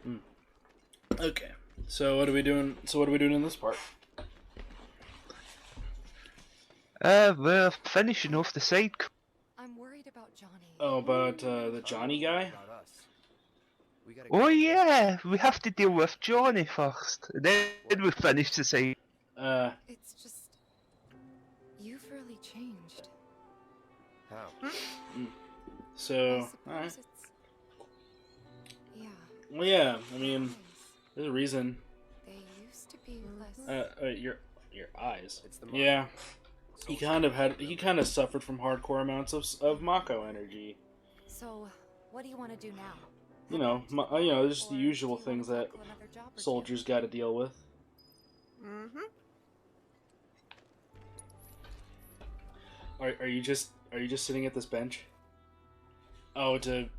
Hmm. Okay. So what are we doing? So what are we doing in this part? We're finishing off the side. I'm worried about Johnny. Oh, about the Johnny guy? Oh yeah, we have to deal with Johnny first. Then we finish the side. It's just... You've really changed. How? So, I alright. suppose it's... Yeah. Well, yeah. I mean, there's a reason. They used to be less... Your eyes. It's the Yeah. He kind of suffered from hardcore amounts of Mako energy. So, what do you want to do now? You know, just the usual things that soldiers got to deal with. Mm-hmm. Are you just sitting at this bench? Oh, to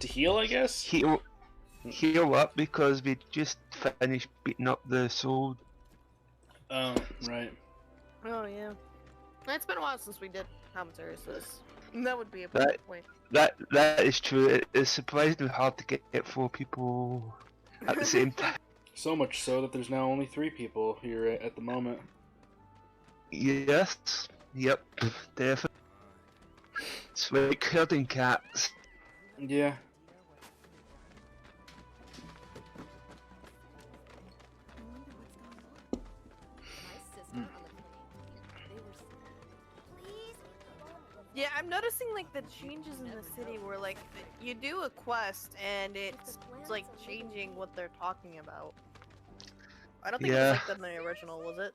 heal, I guess. Heal up because we just finished beating up the soul. Oh, right. Oh yeah. It's been a while since we did commentary, so that would be a That- point. That is true. It is surprisingly hard to get 4 people at the same time. So much so that there's now only 3 people here at the moment. Yes. Yep. Definitely. It's like herding cats. Yeah. Yeah, I'm noticing like the changes in the city where like you do a quest and it's like changing what they're talking about. I don't think it was like that in the original, was it?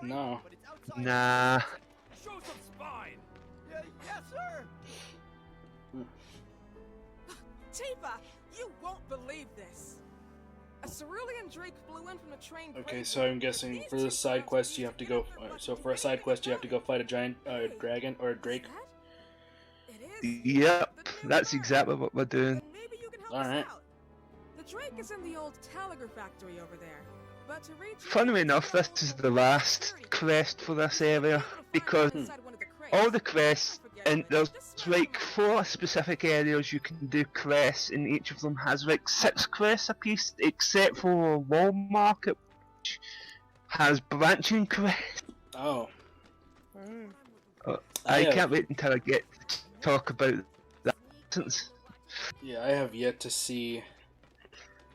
No. Nah. Show some spine. Yes, sir. Tifa, you won't believe this. A cerulean drake flew in from the train. Okay, so I'm guessing for this side quest you have to go. So for a side quest you have to go fight a giant dragon or a drake. It is. Yep. That's exactly what we're doing. Then maybe you can help All us right. out. The drake is in the old Telegraph factory over there. But to reach it, Funnily enough, this is the last quest for this area because all the quests, and there's like 4 specific areas you can do quests, and each of them has like 6 quests a piece, except for Wall Market, which has branching quests. Oh. I Yeah. can't wait until I get to talk about that. Since Yeah, I have yet to see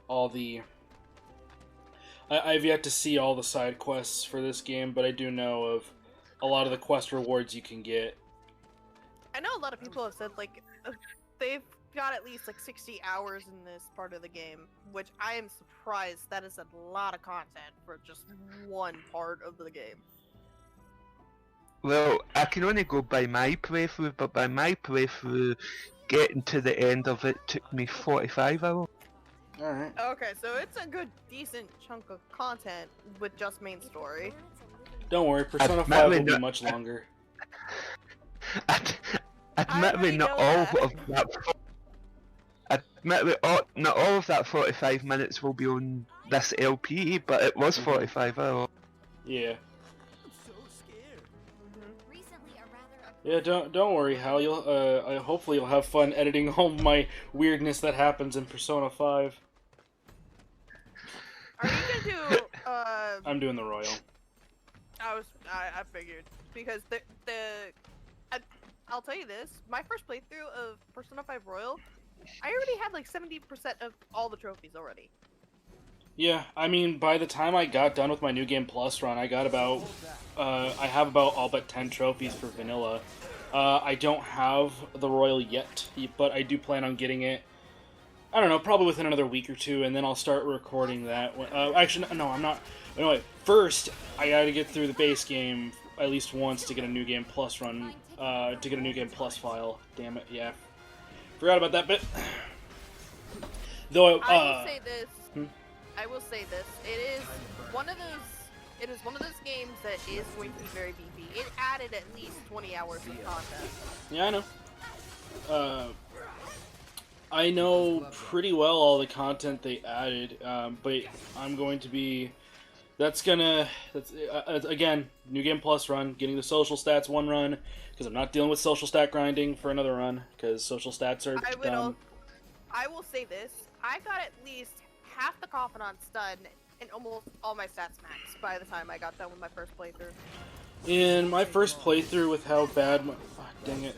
all the. I've yet to see all the side quests for this game, but I do know of a lot of the quest rewards you can get. I know a lot of people have said like they've got at least like 60 hours in this part of the game, which I am surprised. That is a lot of content for just one part of the game. well, I can only go by my playthrough, but by my playthrough, getting to the end of it took me 45 hours. Alright. Okay, so it's a good, decent chunk of content with just main story. Don't worry, Persona 5 Admittedly will be not- much longer. Admittedly, not know all that. of that. Admittedly, not all of that 45 minutes will be on this LP, but it was 45 hours. Yeah. I'm so scared. Yeah, don't worry, Hal. You'll hopefully you'll have fun editing all my weirdness that happens in Persona 5. Are you gonna do, I'm doing the Royal. I figured. Because I'll tell you this, my first playthrough of Persona 5 Royal, I already had like 70% of all the trophies already. Yeah, I mean, by the time I got done with my New Game Plus run, I got about, I have about all but 10 trophies for Vanilla. I don't have the Royal yet, but I do plan on getting it, I don't know, probably within another week or 2, and then I'll start recording that. Actually, no, I'm not. Anyway, first, I gotta get through the base game at least once to get a New Game Plus run, to get a New Game Plus file. Damn it, yeah. Forgot about that bit. Though, I will say this. hmm? I will say this. It is one of those games that is going to be very beefy. It added at least 20 hours of content. Yeah, I know. I know pretty well all the content they added, but I'm going to be... That's again, New Game Plus run, getting the social stats one run, because I'm not dealing with social stat grinding for another run, because social stats are dumb. I will say this. I got at least half the confidants done, and almost all my stats maxed by the time I got done with my first playthrough. In my first playthrough with how bad my... Oh, dang it.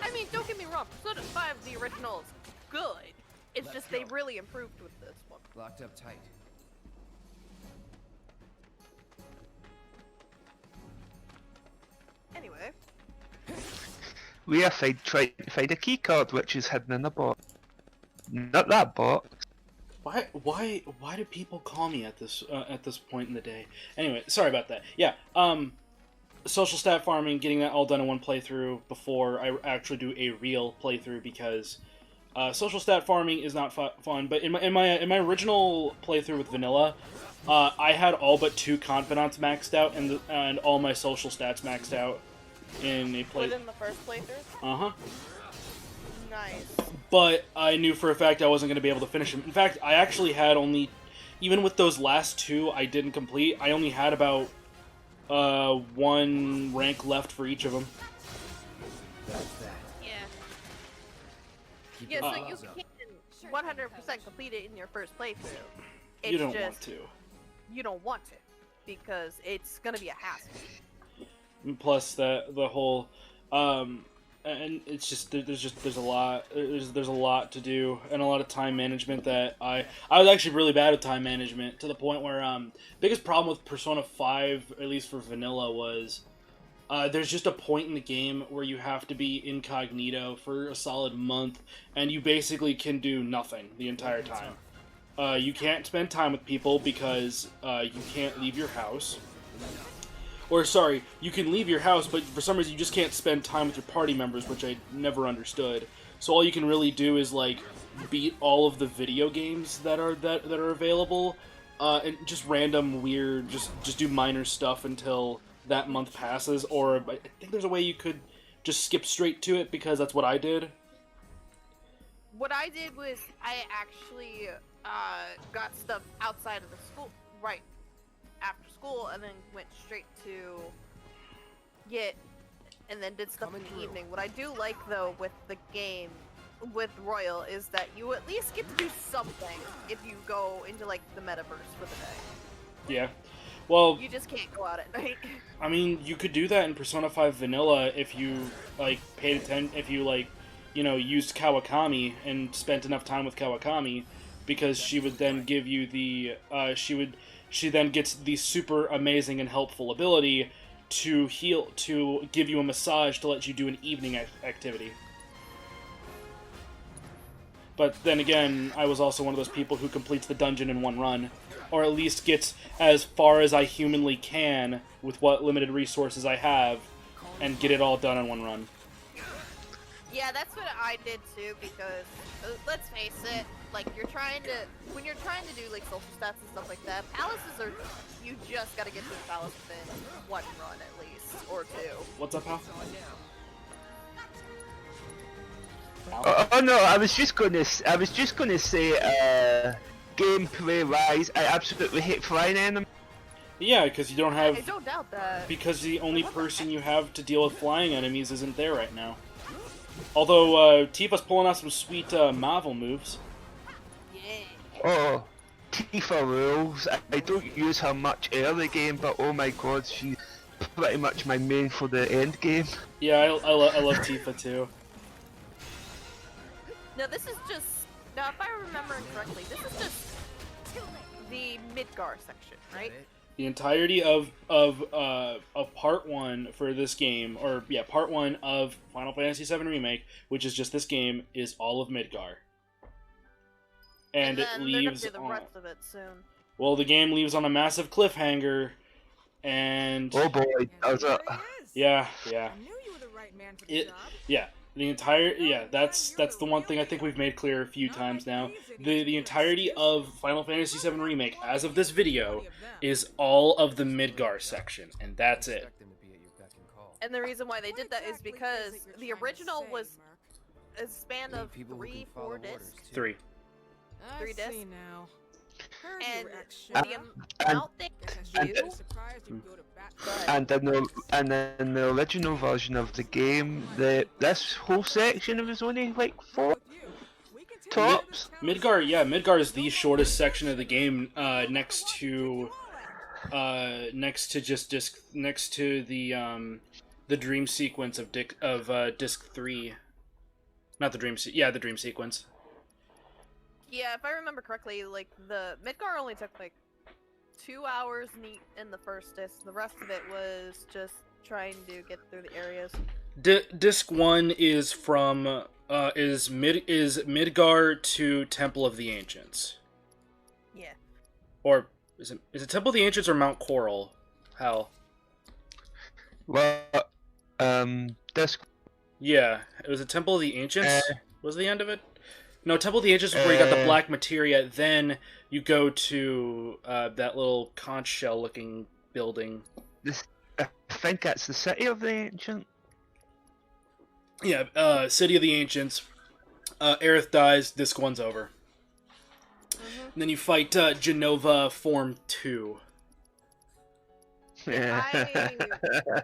I mean, don't get me wrong, Persona 5, the original, is good. It's just they really improved with this one. Locked up tight. Anyway. We are trying to find a key card which is hidden in a box. Not that box. Why do people call me at this point in the day? Anyway, sorry about that. Yeah, social stat farming, getting that all done in one playthrough before I actually do a real playthrough, because social stat farming is not fun. But in my original playthrough with vanilla, I had all but 2 confidants maxed out and all my social stats maxed out in a play. Within the first playthrough? Uh-huh. Nice. But I knew for a fact I wasn't going to be able to finish them. In fact, I actually had only, even with those last 2 I didn't complete, I only had about 1 rank left for each of them. That's that. Yeah. Keep Yeah, it so up. you can 100% complete it in your first playthrough. It's You don't just, want to. You don't want to, because it's gonna be a hassle. Plus the whole, and it's just there's a lot to do, and a lot of time management that I was actually really bad with time management, to the point where biggest problem with Persona 5, at least for vanilla, was there's just a point in the game where you have to be incognito for a solid month, and you basically can do nothing the entire time. You can't spend time with people because you can't leave your house. Or, sorry, you can leave your house, but for some reason you just can't spend time with your party members, which I never understood. So all you can really do is, like, beat all of the video games that are available, and just random, weird, just do minor stuff until that month passes. Or I think there's a way you could just skip straight to it, because that's what I did. What I did was I actually got stuff outside of the school, right after school, and then went straight to and then did stuff in the evening. What I do like, though, with the game, with Royal, is that you at least get to do something if you go into, like, the metaverse for the day. Yeah. Well, You just can't go out at night. I mean, you could do that in Persona 5 Vanilla if you, like, paid attention, if you, like, you know, used Kawakami and spent enough time with Kawakami, because she would then give you the, she then gets the super amazing and helpful ability to give you a massage to let you do an evening activity. But then again, I was also one of those people who completes the dungeon in one run, or at least gets as far as I humanly can with what limited resources I have, and get it all done in one run. Yeah, that's what I did too, because let's face it, like, when you're trying to do, like, social stats and stuff like that, palaces are, you just gotta get to the palace within 1 run at least, or 2. What's up, pal? Oh no, I was just gonna say, gameplay wise, I absolutely hate flying enemies. Yeah, because you don't I have, don't doubt that. because the only person you have to deal with flying enemies isn't there right now. Although, Tifa's pulling out some sweet Marvel moves. Yeah. Oh, Tifa rules. I don't use her much early game, but oh my god, she's pretty much my main for the end game. Yeah, I love Tifa too. No, this is just, now if I remember correctly, this is just the Midgar section, right? The entirety of part 1 for this game, or yeah, part 1 of Final Fantasy VII Remake, which is just this game, is all of Midgar. And it then leaves they're gonna on, do the rest of it soon. well, the game leaves on a massive cliffhanger, and Oh boy, that was There a... he is. yeah, I knew you were the right man for the job. yeah. The entire, yeah, that's the one thing I think we've made clear a few times now. The entirety of Final Fantasy VII Remake, as of this video, is all of the Midgar section, and that's it. And the reason why they did that is because the original was a span of 3-4 discs. 3. I 3 discs? see now. Heard And you were the ex-sheriff. amount they Guess I shouldn't do. be surprised you go to bat. And in the original version of the game, this whole section was only like 4 With you, we can take tops. care of this town Midgar, yeah, ourselves. Midgar is the No shortest more section of the game, next Take to you all out. next to the dream sequence of disc 3. Not the the dream sequence. Yeah, if I remember correctly, like the Midgar only took like 2 hours in the first disc. The rest of it was just trying to get through the areas. Disc 1 is from is Midgar to Temple of the Ancients. Yeah. Or is it Temple of the Ancients or Mount Coral? Hal. Well, this Yeah, it was a Temple of the Ancients. Was the end of it? No, Temple of the Ancients is where you got the Uh, black materia. Then you go to that little conch shell looking building. I think that's the city of the ancient. Yeah, City of the Ancients. Aerith dies. Disc 1's over. And then you fight Genova Form 2. I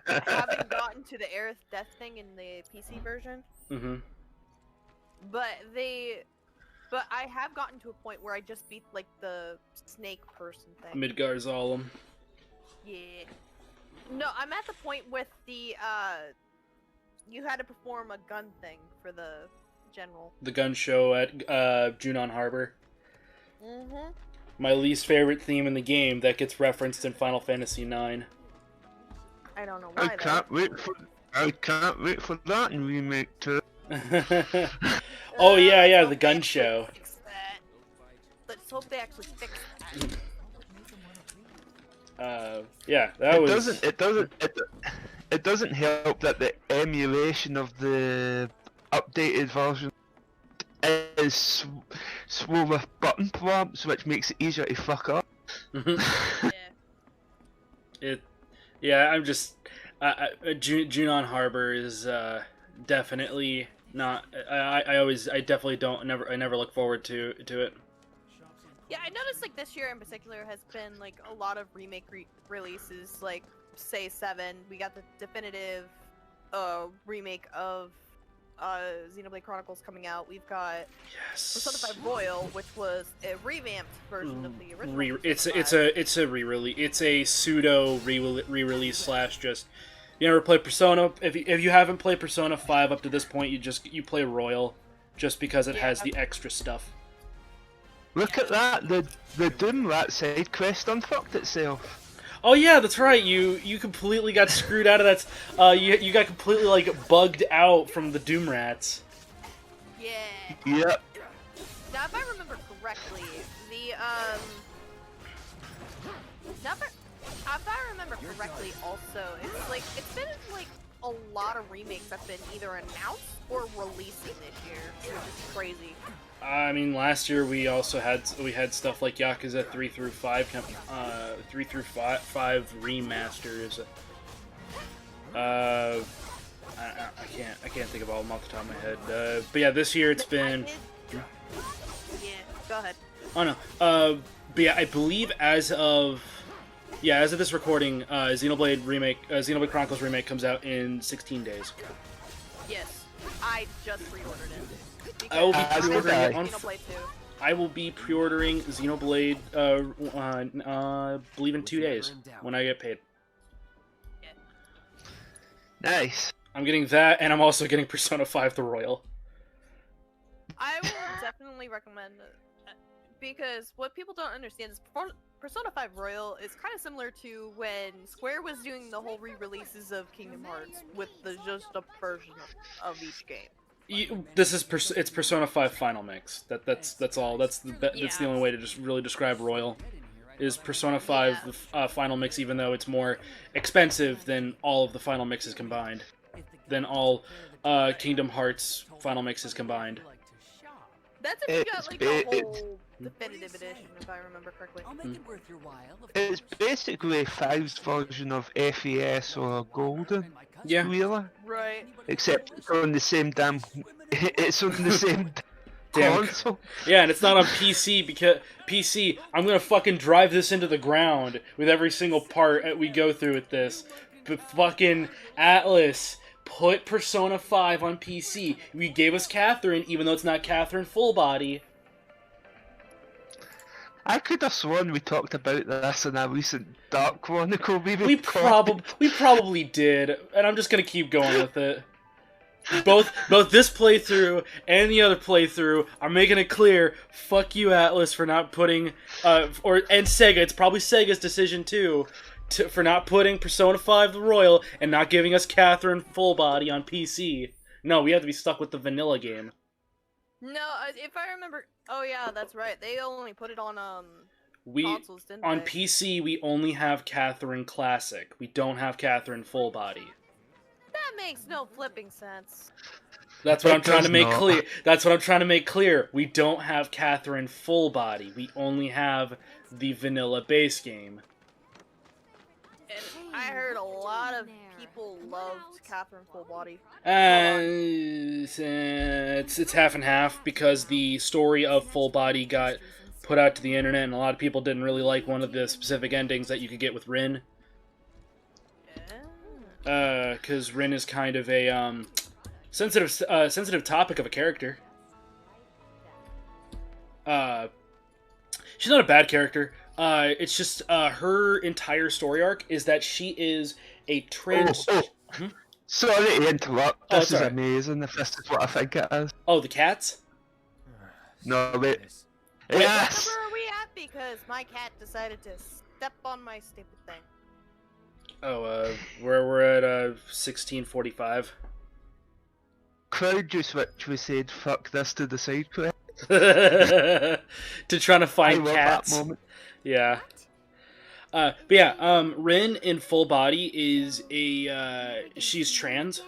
haven't gotten to the Aerith death thing in the PC version, Mm-hmm. but I have gotten to a point where I just beat like the snake person thing. Midgar Zalem. Yeah. No, I'm at the point with the you had to perform a gun thing for the general. The gun show at Junon Harbor. Mm-hmm. My least favorite theme in the game that gets referenced in Final Fantasy IX. I don't know I why can't wait for that in remake too. Oh yeah, Let's hope the they gun actually show. fix that. Let's hope they actually fix that. Yeah, that It was. it doesn't help that the emulation of the updated version is slower button prompts, which makes it easier to fuck up. Yeah. I'm just. Junon Harbor is definitely not. I definitely don't. I never look forward to it. Yeah, I noticed like this year in particular has been like a lot of remake releases. Like say 7, we got the definitive remake of Xenoblade Chronicles coming out. We've got Yes. Persona 5 Royal, which was a revamped version of the original. It's Persona 5. a re-release. It's a pseudo re-release slash just. You never play Persona. If you haven't played Persona 5 up to this point, you play Royal, just because it has the extra stuff. Look at that, the Doom Rat side quest unfucked itself. Oh yeah, that's right. You completely got screwed out of that. You got completely like bugged out from the Doom Rats. Yeah. Yep. Now, if I remember correctly, the if I remember correctly, also it's been like a lot of remakes that have been either announced or releasing this year, which is crazy. I mean, last year we also had stuff like Yakuza 3 through 5, 3 through 5 remasters. I can't think of all of them off the top of my head. But yeah, this year it's been. Yeah, go ahead. Oh no. But yeah, I believe as of this recording, Xenoblade Chronicles remake comes out in 16 days. Yes, I just pre-ordered it. I will be Because pre-ordering it on. Xenoblade 2. I will be pre-ordering Xenoblade. Believe in 2 days when I get paid. Nice. I'm getting that, and I'm also getting Persona 5 the Royal. I will definitely recommend it, because what people don't understand is Persona 5 Royal is kind of similar to when Square was doing the whole re-releases of Kingdom Hearts with just a version of each game. It's Persona 5 Final Mix. That's all. That's the only way to just really describe Royal. Is Persona 5 Final Mix, even though it's more expensive than all of the Final Mixes combined, than all Kingdom Hearts Final Mixes combined. That's if you got like a whole definitive edition, if I remember correctly. It's basically 5's version of FES or Golden. Yeah. Really? Right. Except it's on the same damn. It's on the same Damn. console. Yeah, and it's not on PC because PC. I'm gonna fucking drive this into the ground with every single part we go through with this. But fucking Atlas, put Persona 5 on PC. We gave us Catherine, even though it's not Catherine full body. I could have sworn we talked about this in a recent Dark Chronicle we We probably did, and I'm just gonna keep going with it. Both this playthrough and the other playthrough are making it clear. Fuck you, Atlas, for not putting and Sega. It's probably Sega's decision too, for not putting Persona 5 the Royal and not giving us Catherine full body on PC. No, we have to be stuck with the vanilla game. No, if I remember, oh yeah, that's right. They only put it on We consoles, didn't on they? PC we only have Catherine Classic. We don't have Catherine full body. That makes no flipping sense. That's what It I'm trying to does make not. clear. That's what I'm trying to make clear. We don't have Catherine full body. We only have the vanilla base game. And I heard a lot of people loved Catherine Full Body. It's half and half because the story of Full Body got put out to the internet, and a lot of people didn't really like one of the specific endings that you could get with Rin. Because Rin is kind of a sensitive topic of a character. She's not a bad character. It's just her entire story arc is that she is a trans. Sorry to interrupt. Oh, This it's is alright. amazing if this is what I think it is. Oh, the cats? No, wait. Wait, Yes! Where are we at? Because my cat decided to step on my stupid thing. Oh, we're at 16:45. Crowd juice which we said fuck this to the side quest. To trying to I find love cats. that moment. Yeah. But yeah, Rin in Full Body is she's trans,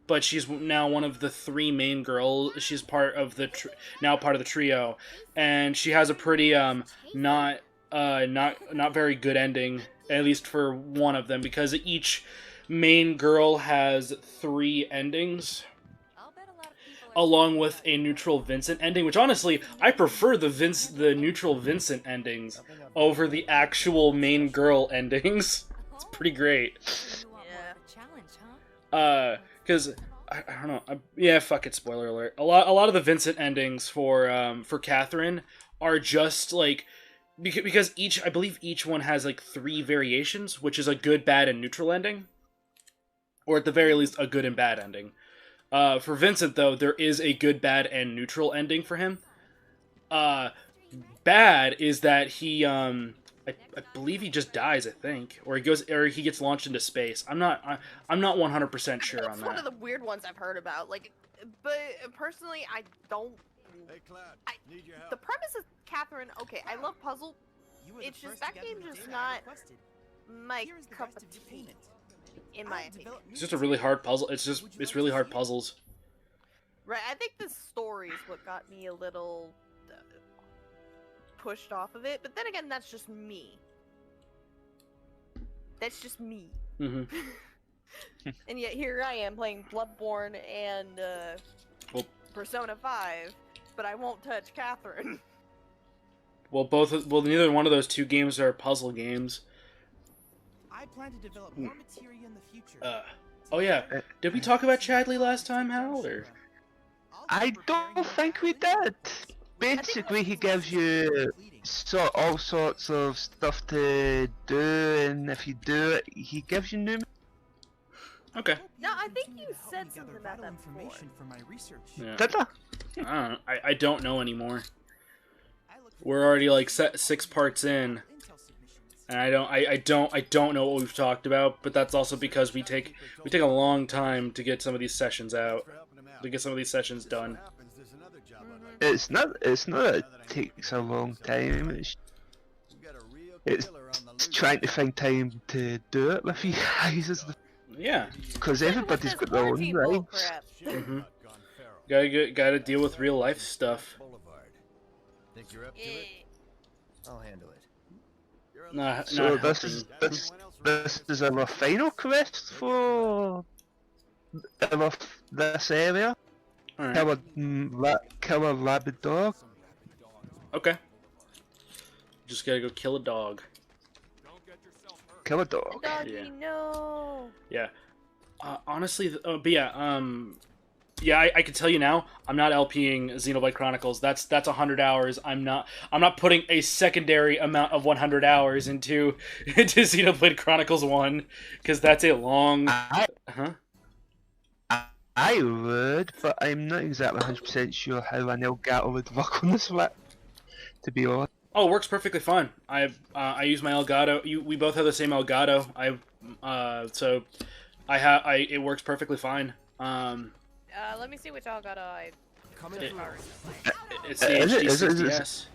but she's now one of the three main girls. She's part of the now part of the trio, and she has a pretty not very good ending, at least for one of them, because each main girl has 3 endings, along with a neutral Vincent ending, which honestly, I prefer the neutral Vincent endings over the actual main girl endings. It's pretty great. Because I don't know. Yeah, fuck it. Spoiler alert. A lot of the Vincent endings for Catherine are just like because I believe each one has like 3 variations, which is a good, bad, and neutral ending, or at the very least a good and bad ending. For Vincent, though, there is a good, bad, and neutral ending for him. Bad is that he, I believe he just dies. I think, or he gets launched into space. I'm not 100% sure on That's one that. of the weird ones I've heard about. Like, but personally, I don't. Hey, Cloud, need your help. The premise of Catherine. Okay, I love puzzle. It's just that game's just not my cup of tea. In my opinion. It's just a really hard puzzle. It's really hard puzzles. Right, I think the story's what got me a little pushed off of it, but then again, that's just me. That's just me. Mm-hmm. And yet here I am playing Bloodborne and Well- Persona 5, but I won't touch Catherine. Well, neither one of those 2 games are puzzle games. I plan to develop more materia in the future. Oh yeah, did we talk about Chadley last time, Hal? Or I don't think we did. Basically, he gives you all sorts of stuff to do, and if you do it, he gives you new. okay. No, I think you said something about that before. For my research. Yeah. Did I? I don't know. I don't know anymore. We're already like 6 parts in, and I don't know what we've talked about. But that's also because we take a long time to get some of these sessions out, to get some of these sessions done. It's not that it takes a long time. It's trying to find time to do it with you guys, is Yeah. because everybody's got their own Quarantine rights. bullcrap. Mm-hmm. Gotta deal with real life stuff. Think you're up to Eh. it? I'll handle it. Not So not this is helping. this is our final quest for this area. Alright. Kill a rabid dog. Okay. Just gotta go kill a dog. Kill a dog. Doggy, Yeah. no. Yeah. Honestly, but yeah, yeah, I can tell you now, I'm not LPing Xenoblade Chronicles. That's 100 hours. I'm not putting a secondary amount of 100 hours into Xenoblade Chronicles 1 because that's a long. I would, but I'm not exactly 100% sure how an Elgato would work on the Switch. To be honest. Oh, it works perfectly fine. I use my Elgato. We both have the same Elgato. So it works perfectly fine. Let me see which Elgato I. It's the HD 60S.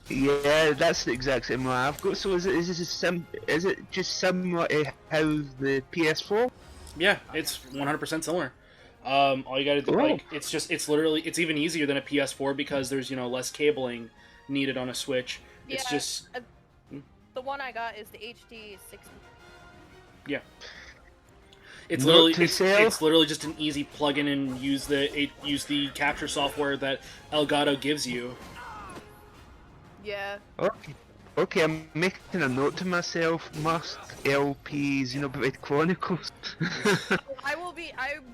Yeah, that's the exact same one I've got. So is it just similar to how the PS4? Yeah, it's 100% similar. All you gotta do, like, it's literally, it's even easier than a PS4 because there's, less cabling needed on a Switch. Yeah, It's just... the one I got is the HD 60. Yeah. It's literally just an easy plug-in and use the capture software that Elgato gives you. Yeah. Okay, I'm making a note to myself. Must LP Xenoblade Chronicles. I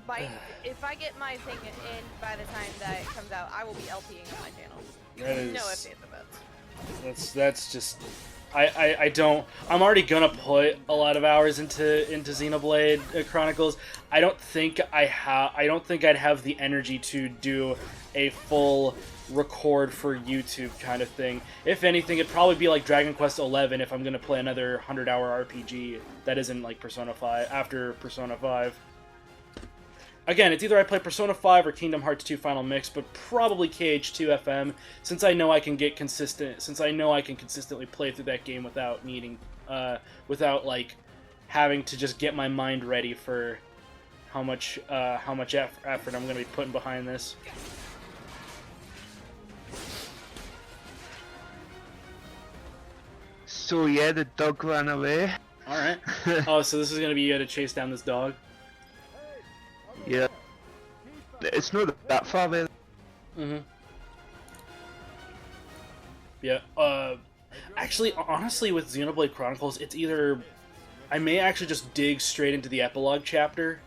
might, if I get my thing in by the time that it comes out, I will be LPing on my channel. That is... No ifs, ands, or buts. That's just... I don't... I'm already gonna put a lot of hours into Xenoblade Chronicles. I don't think I'd have the energy to do a full record for YouTube kind of thing. If anything, it'd probably be like Dragon Quest XI if I'm gonna play another 100-hour RPG that isn't like Persona 5 after Persona 5. Again, it's either I play Persona 5 or Kingdom Hearts 2 Final Mix, but probably KH2 FM, since I know I can consistently play through that game without needing, without like having to just get my mind ready for how much effort I'm gonna be putting behind this. So yeah, the dog ran away. Alright. Oh, so this is gonna be you to chase down this dog? Yeah. It's not that far away. Mm-hmm. Yeah, actually, honestly, with Xenoblade Chronicles, it's either... I may actually just dig straight into the epilogue chapter,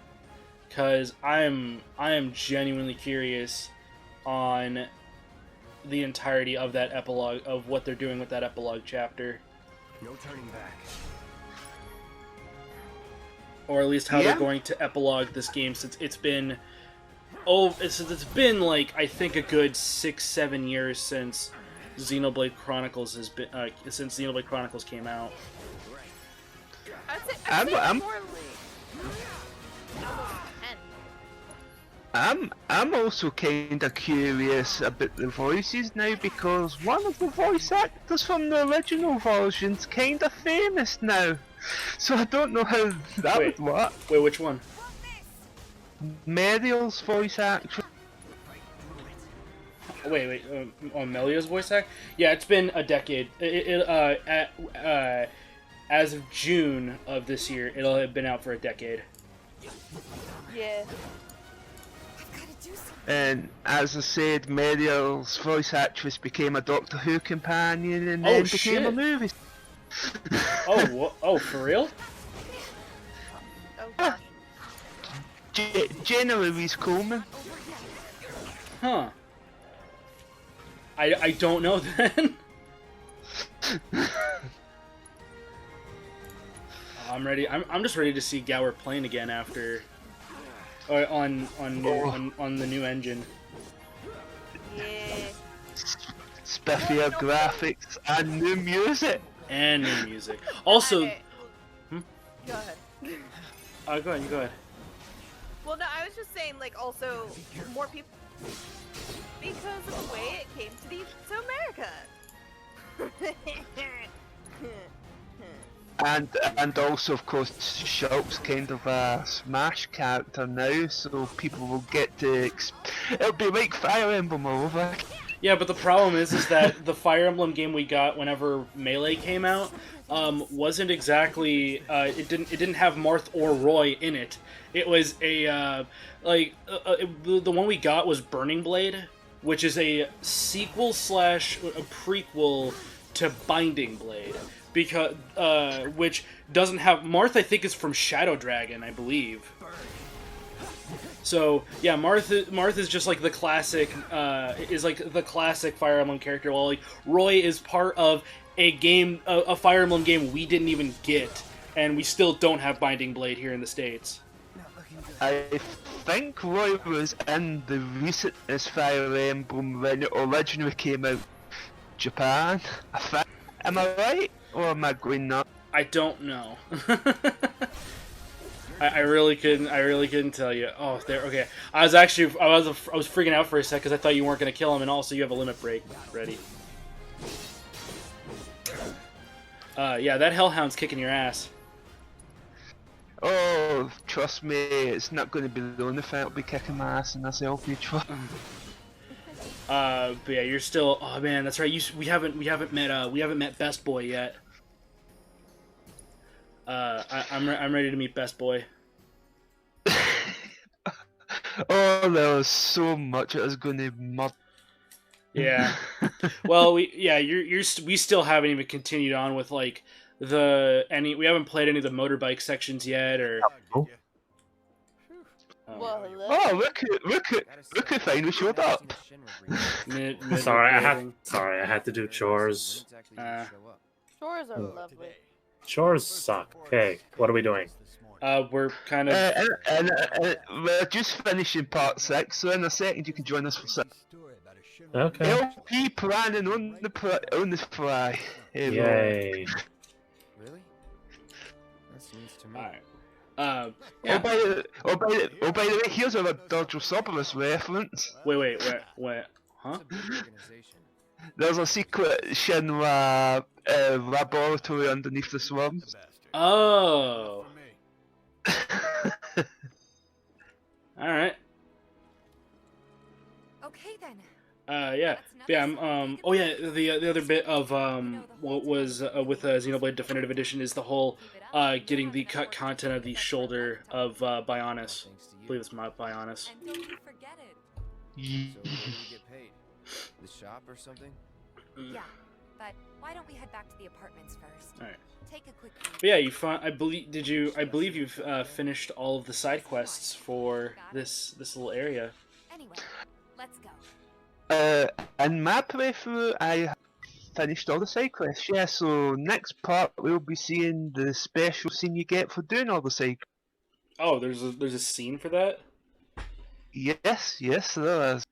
because I am genuinely curious on the entirety of that epilogue, of what they're doing with that epilogue chapter. No turning back. Or at least how they're going to epilogue this game, since it's been... it's been, like, I think a good 6-7 years since Xenoblade Chronicles has been, since Xenoblade Chronicles came out. I'd say I'm- more like almost 10. I'm also kinda curious about the voices now, because one of the voice actors from the original version's kinda famous now. So I don't know how that would work. Wait, which one? Mario's voice actor. Wait, on Melia's voice act? Yeah, it's been a decade. As of June of this year, it'll have been out for a decade. Yeah. And as I said, Mario's voice actress became a Doctor Who companion and then became a movie. Oh, for real? Oh gosh. Jenna Louise Coleman. Huh. I don't know then. I'm ready. I'm just ready to see Gower playing again after, on the new engine. Yeah. Spiffier graphics and new music. And new music. Also, Okay. Go ahead. go ahead. You go ahead. Well, no, I was just saying, like, also, more people... Because of the way it came to America. And also, of course, Shulk's kind of a Smash character now, so people will get to... It'll be like Fire Emblem all over. Yeah, but the problem is that the Fire Emblem game we got whenever Melee came out wasn't exactly it didn't have Marth or Roy in it. It was a the one we got was Burning Blade, which is a sequel slash a prequel to Binding Blade, because which doesn't have Marth. I think is from Shadow Dragon, I believe. So yeah, Marth is just like the classic Fire Emblem character. While like Roy is part of a Fire Emblem game we didn't even get, and we still don't have Binding Blade here in the States. I think Roy was in the recentest Fire Emblem when it originally came out. Japan. Am I right, or am I going nuts? I don't know. I really couldn't tell you. Oh, there. Okay, I was freaking out for a sec because I thought you weren't gonna kill him, and also you have a limit break ready. Yeah, that Hellhound's kicking your ass. Oh, trust me, it's not going to be the only thing that'll be kicking my ass in this LP truck. But yeah, you're still. Oh man, that's right. We haven't met Best Boy yet. I'm ready to meet Best Boy. Oh, there was so much I was going to mud. Yeah. Well, we still haven't even continued on with like we haven't played any of the motorbike sections yet, or. Oh. Well, hello. Oh, look who finally showed up. Sorry, I had to do chores. Chores are lovely. Chores suck. Okay, what are we doing? We're kind of. We're just finishing part 6, so in a second you can join us for 6. Okay. LP planning on the fly. Yay. Really? That seems to me. Alright. Yeah. Oh, by the way, here's a Dodgersopolis reference. Wait. Huh? There's a secret Shinra laboratory underneath the slums. Oh. Alright. Okay then. Yeah. Oh yeah. The other bit of what was with Xenoblade Definitive Edition is the whole getting the cut content of the shoulder of Bionis. I believe it's Bionis. And don't you forget it. So where do we get paid? The shop or something? Yeah, but why don't we head back to the apartments first? All right. Take a quick break. But yeah, I believe you've finished all of the side quests for this little area. Anyway, let's go. In my playthrough, I finished all the side quests. Yeah, so next part we'll be seeing the special scene you get for doing all the side. Oh, there's a scene for that? Yes, there is.